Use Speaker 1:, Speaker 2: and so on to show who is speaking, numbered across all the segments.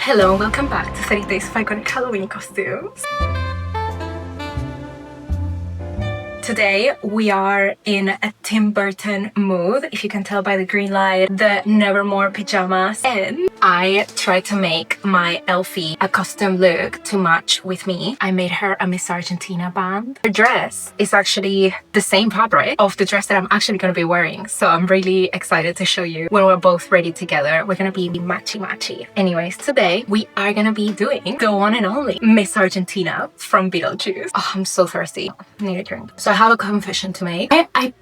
Speaker 1: Hello, welcome back to 30 Days of Iconic Halloween Costumes. Today we are in a Tim Burton mood, if you can tell by the green light, the Nevermore pajamas, and I tried to make my Elfie a custom look to match with me. I made her a Miss Argentina band. Her dress is actually the same fabric of the dress that I'm actually going to be wearing, so I'm really excited to show you when we're both ready together. We're going to be matchy-matchy. Anyways, today we are going to be doing the one and only Miss Argentina from Beetlejuice. Oh, I'm so thirsty. I need a drink. So I have a confession to make.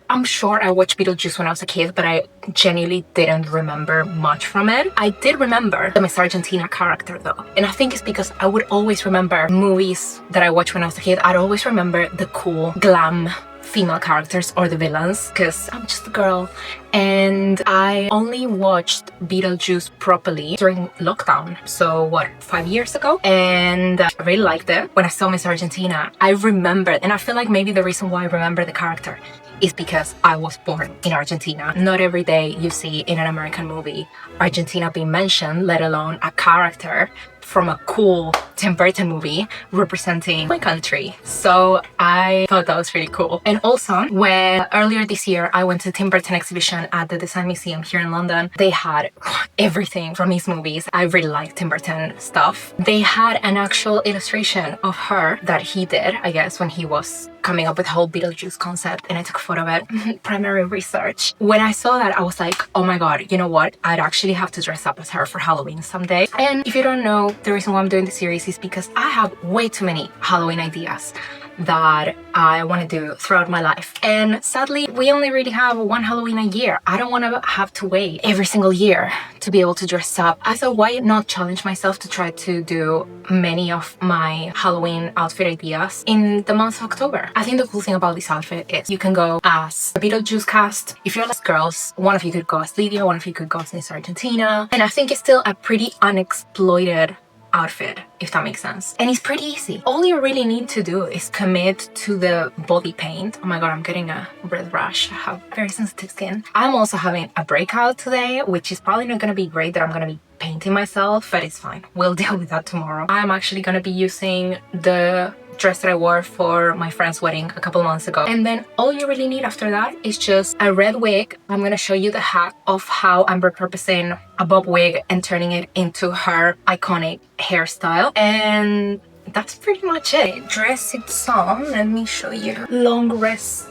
Speaker 1: I'm sure I watched Beetlejuice when I was a kid, but I genuinely didn't remember much from it. I did remember the Miss Argentina character though, and I think it's because I would always remember movies that I watched when I was a kid. I'd always remember the cool glam female characters or the villains, because I'm just a girl, and I only watched Beetlejuice properly during lockdown, so what, 5 years ago, and I really liked it. When I saw Miss Argentina, I remembered, and I feel like maybe the reason why I remember the character is because I was born in Argentina. Not every day you see in an American movie Argentina being mentioned, let alone a character from a cool Tim Burton movie representing my country. So I thought that was really cool. And also, when earlier this year I went to the Tim Burton exhibition at the Design Museum here in London, they had everything from his movies. I really like Tim Burton stuff. They had an actual illustration of her that he did, I guess, when he was coming up with the whole Beetlejuice concept, and I took a photo of it. Primary research. When I saw that, I was like, oh my god, you know what? I'd actually have to dress up as her for Halloween someday. And if you don't know, the reason why I'm doing this series is because I have way too many Halloween ideas that I want to do throughout my life, and sadly we only really have one Halloween a year. I don't want to have to wait every single year to be able to dress up. I thought, why not challenge myself to try to do many of my Halloween outfit ideas in the month of October. I think the cool thing about this outfit is you can go as a Beetlejuice cast. If you're like girls, one of you could go as Lydia, one of you could go as Miss Argentina, and I think it's still a pretty unexploited outfit, if that makes sense. And it's pretty easy. All you really need to do is commit to the body paint. Oh my god, I'm getting a red rash. I have very sensitive skin. I'm also having a breakout today, which is probably not going to be great that I'm going to be painting myself, but it's fine. We'll deal with that tomorrow. I'm actually going to be using the dress that I wore for my friend's wedding a couple months ago. And then all you really need after that is just a red wig. I'm going to show you the hack of how I'm repurposing a bob wig and turning it into her iconic hairstyle. And that's pretty much it. Dress it's on. Let me show you. It's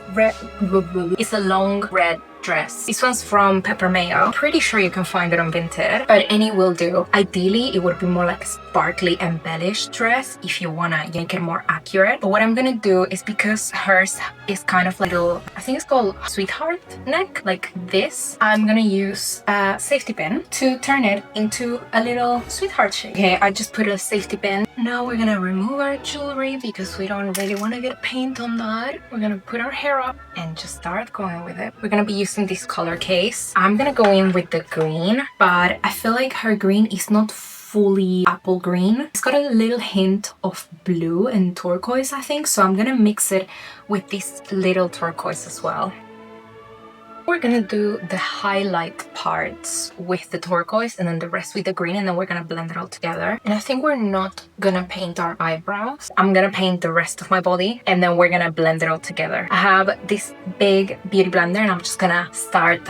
Speaker 1: a long red dress. This one's from Pepper Mayo. I'm pretty sure you can find it on Vinted, but any will do. Ideally, it would be more like a sparkly embellished dress if you wanna make it more accurate. But what I'm gonna do is, because hers is kind of like little, I think it's called sweetheart neck, like this, I'm gonna use a safety pin to turn it into a little sweetheart shape. Okay, I just put a safety pin. Now we're gonna remove our jewelry because we don't really want to get paint on that. We're gonna put our hair up and just start going with it. We're gonna be using this color case. I'm gonna go in with the green, but I feel like her green is not fully apple green. It's got a little hint of blue and turquoise, I think, so I'm gonna mix it with this little turquoise as well. We're gonna do the highlight parts with the turquoise and then the rest with the green, and then we're gonna blend it all together. And I think we're not gonna paint our eyebrows. I'm gonna paint the rest of my body and then we're gonna blend it all together. I have this big beauty blender and I'm just gonna start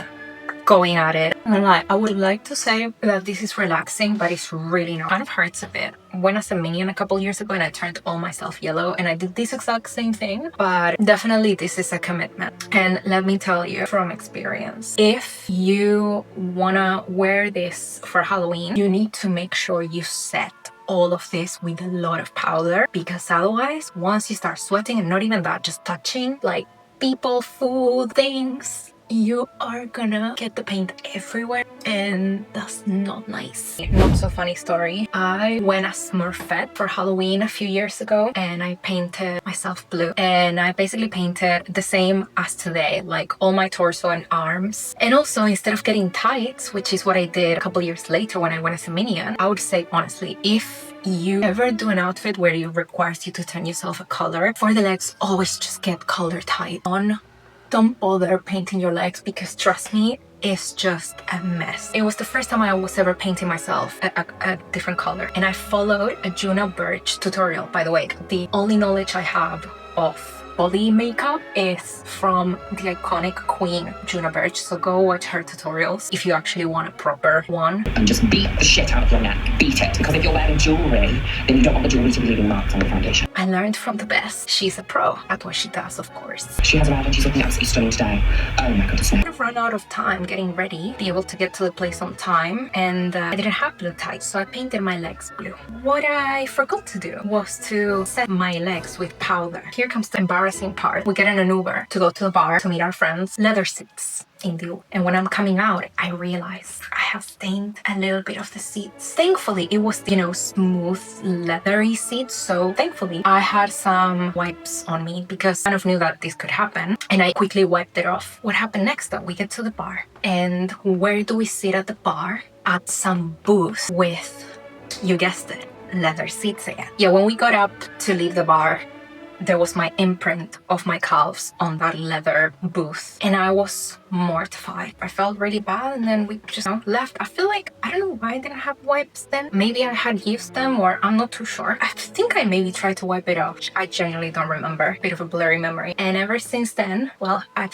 Speaker 1: going at it. I would like to say that this is relaxing, but it's really not. It kind of hurts a bit. Went as a minion a couple years ago and I turned all myself yellow, and I did this exact same thing, but definitely this is a commitment. And let me tell you from experience, if you wanna wear this for Halloween, you need to make sure you set all of this with a lot of powder, because otherwise, once you start sweating, and not even that, just touching like people, food, things, you are gonna get the paint everywhere, and that's not nice. Not so funny story. I went as Smurfette for Halloween a few years ago, and I painted myself blue, and I basically painted the same as today, like all my torso and arms. And also, instead of getting tights, which is what I did a couple years later when I went as a minion, I would say honestly, if you ever do an outfit where it requires you to turn yourself a color, for the legs, always just get color tight on. Don't bother painting your legs, because trust me, is just a mess. It was the first time I was ever painting myself a different color, and I followed a Juno Birch tutorial. By the way, the only knowledge I have of body makeup is from the iconic queen Juno Birch, so go watch her tutorials if you actually want a proper one.
Speaker 2: And just beat the shit out of your neck. Beat it, because if you're wearing jewellery, then you don't want the jewellery to be leaving marks on the foundation.
Speaker 1: I learned from the best. She's a pro at what she does, of course.
Speaker 2: She has arrived and she's looking absolutely stunning today. Oh my goodness me.
Speaker 1: I've run out of time getting ready, be able to get to the place on time, and I didn't have blue tights, so I painted my legs blue. What I forgot to do was to set my legs with powder. Here comes the embarrassing part. We get in an Uber to go to the bar to meet our friends. Leather seats in the Uber. And when I'm coming out, I realized I have stained a little bit of the seats. Thankfully, it was, you know, smooth, leathery seats. So thankfully, I had some wipes on me because I kind of knew that this could happen. And I quickly wiped it off. What happened next though? We get to the bar. And where do we sit at the bar? At some booth with, you guessed it, leather seats again. Yeah, when we got up to leave the bar, there was my imprint of my calves on that leather booth, and I was mortified. I felt really bad, and then we just left. I feel like, I don't know why I didn't have wipes then. Maybe I had used them, or I'm not too sure. I think I maybe tried to wipe it off. I genuinely don't remember. Bit of a blurry memory. And ever since then, well, a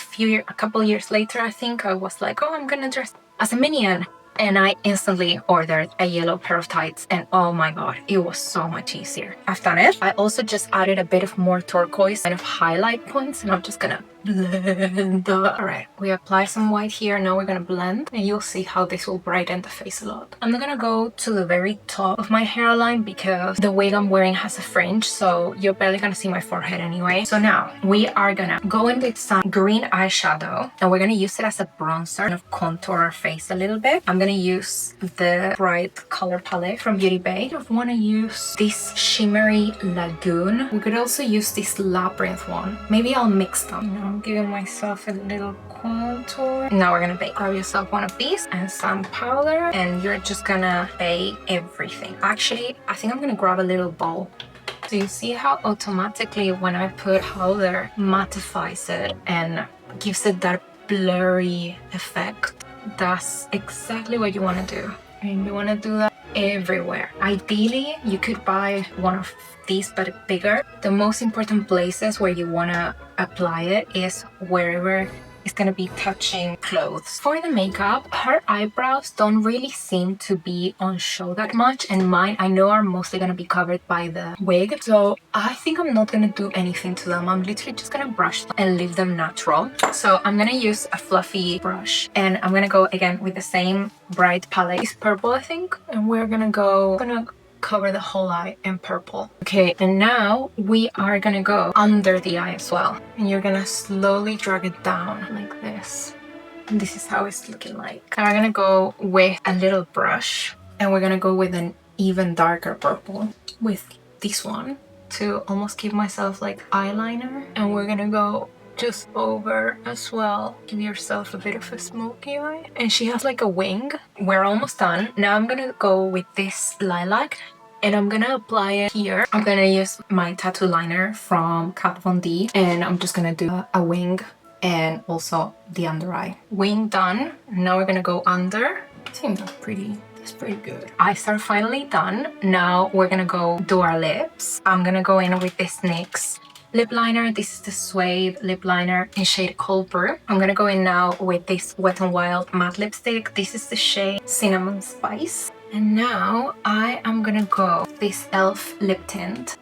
Speaker 1: couple years later, I think I was like, oh, I'm gonna dress as a minion. And I instantly ordered a yellow pair of tights, and oh my god, it was so much easier. I've done it. I also just added a bit of more turquoise kind of highlight points, and I'm just gonna blend. All right, we apply some white here. Now we're gonna blend, and you'll see how this will brighten the face a lot. I'm not gonna go to the very top of my hairline because the wig I'm wearing has a fringe, so you're barely gonna see my forehead anyway. So now we are gonna go in with some green eyeshadow, and we're gonna use it as a bronzer, kind of contour our face a little bit. I'm gonna use the bright color palette from Beauty Bay. I want to use this shimmery Lagoon. We could also use this Labyrinth one. Maybe I'll mix them. You know, I'm giving myself a little contour. Now we're gonna bake. Grab yourself one of these and some powder, and you're just gonna bake everything. Actually, I think I'm gonna grab a little bowl. So you see how automatically when I put powder, mattifies it and gives it that blurry effect. That's exactly what you want to do, and you want to do that everywhere. Ideally, you could buy one of these but bigger. The most important places where you want to apply it is wherever it's going to be touching clothes. For the makeup, her eyebrows don't really seem to be on show that much, and mine I know are mostly going to be covered by the wig, so I think I'm not going to do anything to them. I'm literally just going to brush them and leave them natural. So I'm going to use a fluffy brush, and I'm going to go again with the same bright palette. It's purple, I think, and we're going to cover the whole eye in purple. Okay, and now we are gonna go under the eye as well, and you're gonna slowly drag it down like this, and this is how it's looking like. And we're gonna go with a little brush, and we're gonna go with an even darker purple with this one to almost give myself like eyeliner, and we're gonna go just over as well. Give yourself a bit of a smoky eye. And she has like a wing. We're almost done. Now I'm gonna go with this lilac, and I'm gonna apply it here. I'm gonna use my tattoo liner from Kat Von D, and I'm just gonna do a wing and also the under eye. Wing done. Now we're gonna go under. I think that's pretty good. Eyes are finally done. Now we're gonna go do our lips. I'm gonna go in with this NYX lip liner. This is the Suede lip liner in shade Cold Brew. I'm gonna go in now with this Wet n Wild matte lipstick. This is the shade Cinnamon Spice. And now I am gonna go with this e.l.f. lip tint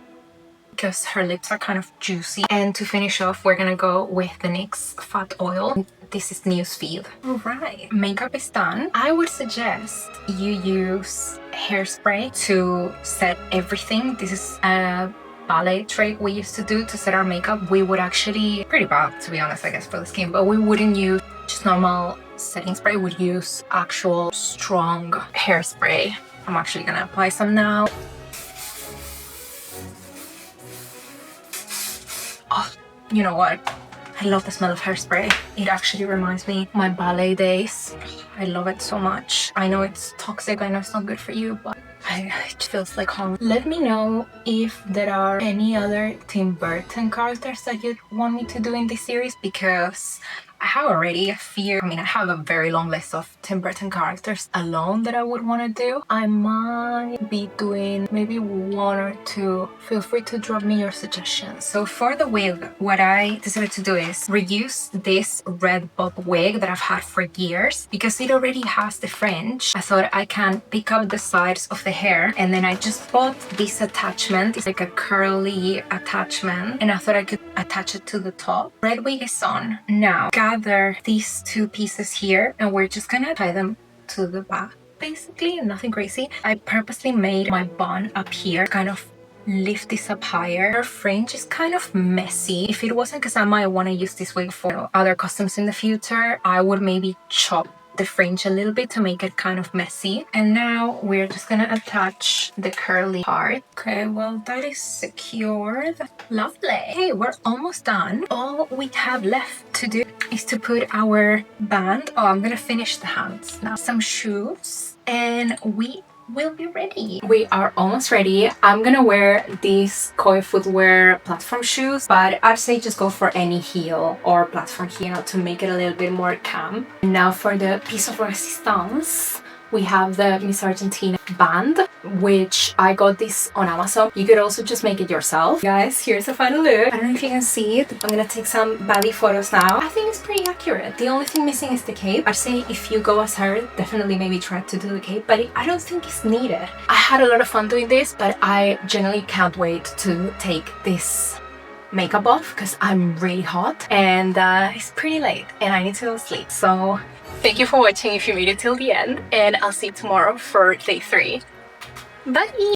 Speaker 1: because her lips are kind of juicy. And to finish off, we're gonna go with the NYX Fat Oil. This is Newsfeed. All right, makeup is done. I would suggest you use hairspray to set everything. This is a ballet trick we used to do to set our makeup. We would actually, pretty bad to be honest, I guess, for the skin, but we wouldn't use just normal setting spray. We'd use actual strong hairspray. I'm actually gonna apply some now. Oh, you know what? I love the smell of hairspray. It actually reminds me of my ballet days. I love it so much. I know it's toxic, I know it's not good for you, but it feels like home. Let me know if there are any other Tim Burton characters that you want me to do in this series, because I have already a few, I have a very long list of Tim Burton characters alone that I would want to do. I might be doing maybe one or two. Feel free to drop me your suggestions. So for the wig, what I decided to do is reuse this red bob wig that I've had for years. Because it already has the fringe, I thought I can pick up the sides of the hair, and then I just bought this attachment. It's like a curly attachment, and I thought I could attach it to the top. Red wig is on. Now gather these two pieces here, and we're just gonna tie them to the back, basically, nothing crazy. I purposely made my bun up here, kind of lift this up higher. Her fringe is kind of messy. If it wasn't because I might want to use this wig for other costumes in the future, I would maybe chop the fringe a little bit to make it kind of messy. And now we're just gonna attach the curly part. Okay, well, that is secured. Lovely. Hey, we're almost done. All we have left to do is to put our band. Oh, I'm gonna finish the hands now. Some shoes, and we will be ready. We are almost ready. I'm gonna wear these Koi footwear platform shoes, but I'd say just go for any heel or platform heel to make it a little bit more calm. Now for the piece of resistance, we have the Miss Argentina band, which I got this on Amazon. You could also just make it yourself. Guys, here's the final look. I don't know if you can see it. I'm gonna take some belly photos now. I think it's pretty accurate. The only thing missing is the cape. I'd say if you go as her, definitely maybe try to do the cape, but I don't think it's needed. I had a lot of fun doing this, but I generally can't wait to take this makeup off because I'm really hot and it's pretty late and I need to go to sleep. So thank you for watching if you made it till the end, and I'll see you tomorrow for day 3. Bye!